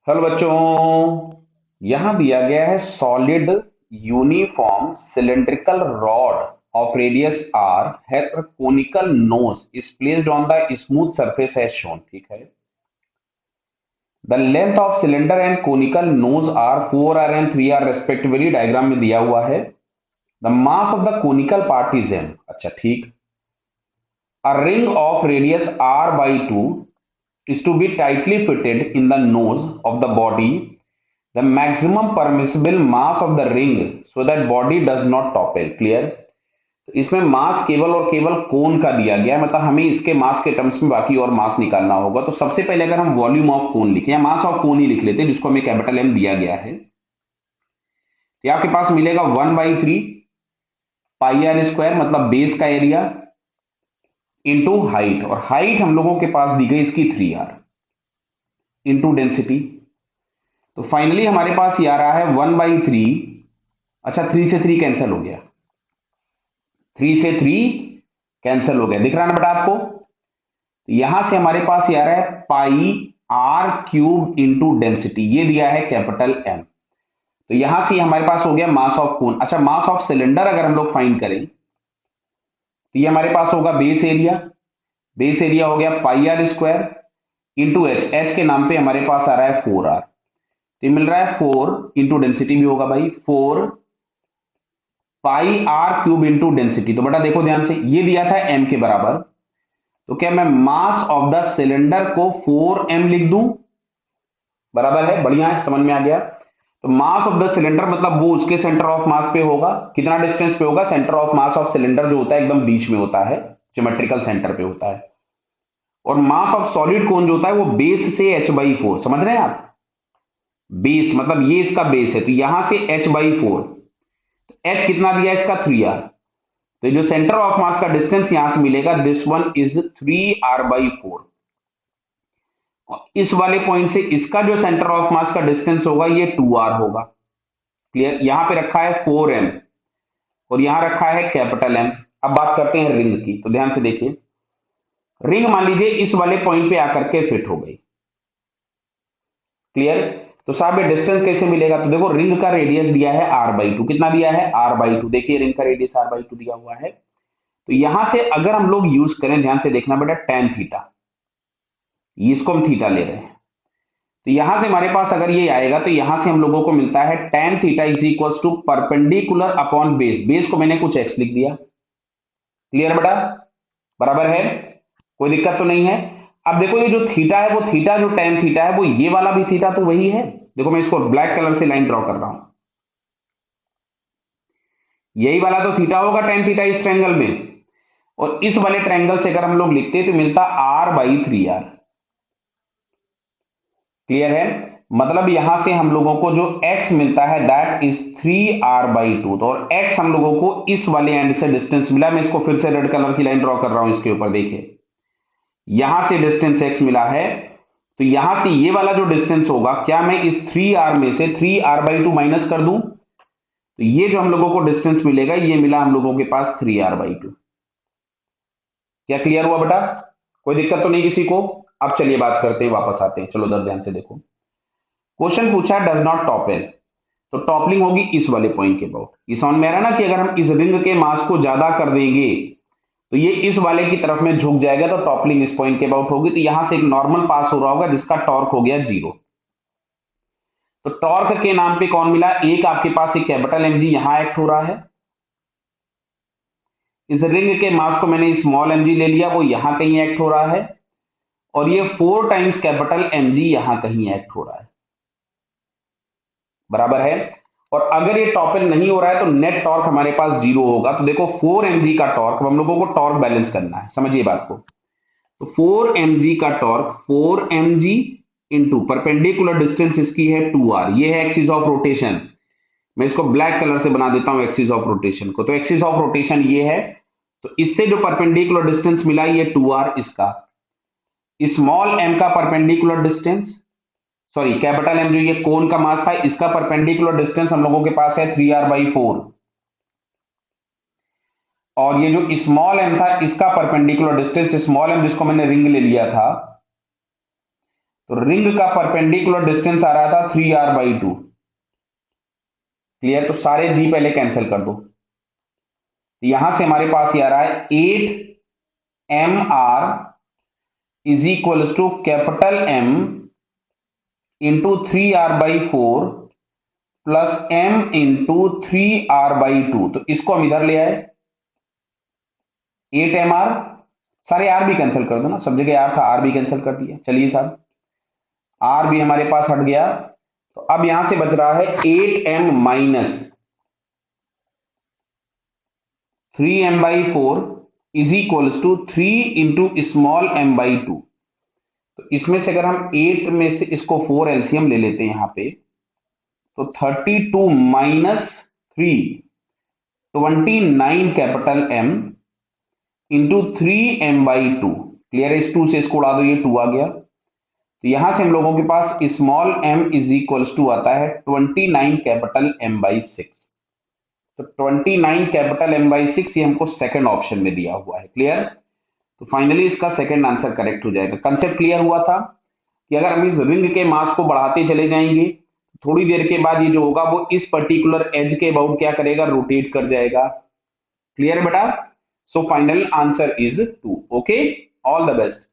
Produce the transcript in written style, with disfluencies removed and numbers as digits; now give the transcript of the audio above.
Hello बच्चों, यहां दिया गया है solid uniform cylindrical rod of radius r has a conical nose is placed on the smooth surface as shown. ठीक है। The length of cylinder and conical nose are 4r and 3r respectively, diagram में दिया हुआ है। The mass of the conical part is m। अच्छा ठीक। A ring of radius r by 2 is to be tightly fitted in the nose of the body, the maximum permissible mass of the ring so that body does not topple। Clear. तो इसमें मास केवल और केवल कोन का दिया गया है, मतलब हमें इसके मास के टर्म्स में बाकी और मास निकालना होगा। तो सबसे पहले अगर हम वॉल्यूम ऑफ कोन लिखें या मास ऑफ कोन ही लिख लेते हैं, जिसको हमें कैपिटल एम दिया गया है, तो आपके पास मिलेगा 1/3 पाई आर स्क्वायर, मतलब बेस का एरिया, इंटू हाइट। और हाइट हम लोगों के पास दी गई इसकी 3r इंटू डेंसिटी। तो फाइनली हमारे पास ये आ रहा है 1/3। अच्छा, 3 से 3 कैंसिल हो गया, 3 से 3 कैंसिल हो गया, दिख रहा है ना बेटा आपको। तो यहां से हमारे पास ये आ रहा है पाई आर क्यूब इंटू डेंसिटी, ये दिया है कैपिटल एम। तो यहां से हमारे पास हो गया मास ऑफ कोन। अच्छा, मास ऑफ सिलेंडर अगर हम लोग फाइंड करें तो ये हमारे पास होगा बेस एरिया। बेस एरिया हो गया pi r square into h. H के नाम पे हमारे पास आ रहा है 4r, तो ये मिल रहा है 4 इंटू डेंसिटी भी होगा भाई 4 पाई आर क्यूब इंटू डेंसिटी। तो बेटा देखो ध्यान से, ये दिया था एम के बराबर, तो क्या मैं मास ऑफ द सिलेंडर को 4m लिख दूं? बराबर है, बढ़िया है, समझ में आ गया। तो मास ऑफ द सिलेंडर मतलब वो उसके सेंटर ऑफ मास पे होगा, कितना डिस्टेंस पे होगा? Centre of mass of cylinder जो होता है एकदम बीच में होता है, सिमेट्रिकल सेंटर पे होता है। और मास ऑफ सॉलिड कोन जो होता है वो बेस से h/4, समझ रहे हैं आप? बेस मतलब ये इसका बेस है, तो यहां से h/4, h कितना दिया इसका 3r। तो जो सेंटर ऑफ मास का डिस्टेंस यहां से मिलेगा, दिस वन इज 3r/4। इस वाले पॉइंट से इसका जो सेंटर ऑफ मास का डिस्टेंस होगा ये 2r होगा। क्लियर। यहां पे रखा है 4m और यहां रखा है कैपिटल एम। अब बात करते हैं रिंग की, तो ध्यान से देखिए। रिंग मान लीजिए इस वाले पॉइंट पे आकर के फिट हो गई। क्लियर। तो साहब ये डिस्टेंस कैसे मिलेगा? तो देखो, रिंग का रेडियस दिया है r/2। कितना दिया है? r/2। देखिए रिंग का रेडियस r/2 दिया हुआ है। तो यहां से अगर हम लोग यूज करें, ध्यान से देखना बेटा, tan थीटा, इसको हम थीटा ले रहे हैं। तो यहां से हमारे पास अगर ये आएगा तो यहां से हम लोगों को मिलता है tan theta is equal to perpendicular upon base. Base को मैंने कुछ x लिख दिया। क्लियर बेटा? बराबर है, कोई दिक्कत तो नहीं है। अब देखो ये जो थीटा है, वो थीटा जो tan थीटा है, वो ये वाला भी थीटा तो वही है। देखो मैं इसको ब्लैक कलर से लाइन ड्रॉ कर रहा हूं, यही वाला तो थीटा होगा tan थीटा इस ट्रायंगल में। और इस वाले ट्रायंगल से अगर हम लोग लिखते तो मिलता r/3r। क्लियर है? मतलब यहां से हम लोगों को जो x मिलता है दैट इज 3r/2। तो और x हम लोगों को इस वाले एंड से डिस्टेंस मिला। मैं इसको फिर से रेड कलर की लाइन ड्रॉ कर रहा हूं इसके ऊपर, देखिए यहां से डिस्टेंस x मिला है। तो यहां से ये वाला जो डिस्टेंस होगा, क्या मैं इस 3r में से 3r/2 माइनस कर दूं? तो ये जो हम लोगों को डिस्टेंस मिलेगा, ये मिला हम लोगों के पास 3r/2। क्या क्लियर हुआ बेटा? कोई दिक्कत तो नहीं किसी को? अब चलिए बात करते हैं, वापस आते हैं। चलो जरा ध्यान से देखो, क्वेश्चन पूछा डज नॉट टॉपल। तो टॉपलिंग होगी इस वाले पॉइंट के अबाउट। ये समझ में आ रहा है ना कि अगर हम इस रिंग के मास को ज्यादा कर देंगे तो ये इस वाले की तरफ में झुक जाएगा, तो टॉपलिंग इस पॉइंट के अबाउट होगी। तो यहां से एक नॉर्मल पास हो रहा होगा जिसका टॉर्क हो गया 0। तो टॉर्क के नाम पे कौन मिला? एक आपके पास एक कैपिटल एम जी यहां एक्ट हो रहा है। इस रिंग के मास को मैंने स्मॉल एम जी ले लिया, वो यहां कहीं एक्ट हो रहा है। और ये 4 टाइम्स कैपिटल एम जी यहां कहीं एक्ट हो रहा है। बराबर है। और अगर ये टॉपल नहीं हो रहा है तो नेट टॉर्क हमारे पास 0 होगा। तो देखो 4mg का टॉर्क, हम लोगों को टॉर्क बैलेंस करना है, समझिए बात को। तो 4mg का torque 4mg into perpendicular distance इसकी है 2r, ये है एक्सिस ऑफ रोटेशन। मैं इसको ब्लैक कलर से बना देता हूं एक्सिस ऑफ रोटेशन को। तो एक्सिस ऑफ रोटेशन ये है, तो इससे जो परपेंडिकुलर डिस्टेंस मिला ये 2r, इसका स्मॉल m का perpendicular distance, sorry capital M जो ये कोन का मास था, इसका परपेंडिकुलर डिस्टेंस हम लोगों के पास है 3r/4। और ये जो स्मॉल एम था इसका परपेंडिकुलर डिस्टेंस, स्मॉल एम जिसको मैंने रिंग ले लिया था, तो रिंग का परपेंडिकुलर डिस्टेंस आ रहा था 3r/2। क्लियर? तो सारे जी पहले कैंसिल कर दो। तो यहां से हमारे पास ये आ रहा है 8mr is equal to capital M into 3r/4 plus m into 3r/2। तो इसको हम इधर ले आए 8mr, सारे आर भी कैंसिल कर दो ना, सब जगह आर था, आर भी कैंसिल कर दिया। चलिए साहब, आर भी हमारे पास हट गया। तो अब यहां से बच रहा है 8m minus 3m/4 is equal to 3 into small m/2। तो इसमें से अगर हम 8 में से इसको 4 एलसीएम ले लेते हैं यहां पे, तो 32 minus 3 29 capital M into 3m/2। Clear है? इस 2 से इसको उड़ा दो, ये 2 आ गया। तो यहां से हम लोगों के पास small m is equal to आता है 29 कैपिटल M/6। तो 29 कैपिटल M/6 ये हमको सेकंड ऑप्शन में दिया हुआ है। क्लियर? तो फाइनली इसका सेकंड आंसर करेक्ट हो जाएगा। कंसेप्ट क्लियर हुआ था कि अगर हम इस रिंग के मास को बढ़ाते चले जाएंगे, थोड़ी देर के बाद ये जो होगा वो इस पर्टिकुलर एज के अबाउट क्या करेगा, रोटेट कर जाएगा। क्लियर बेटा? So final answer is 2। Okay, all the best.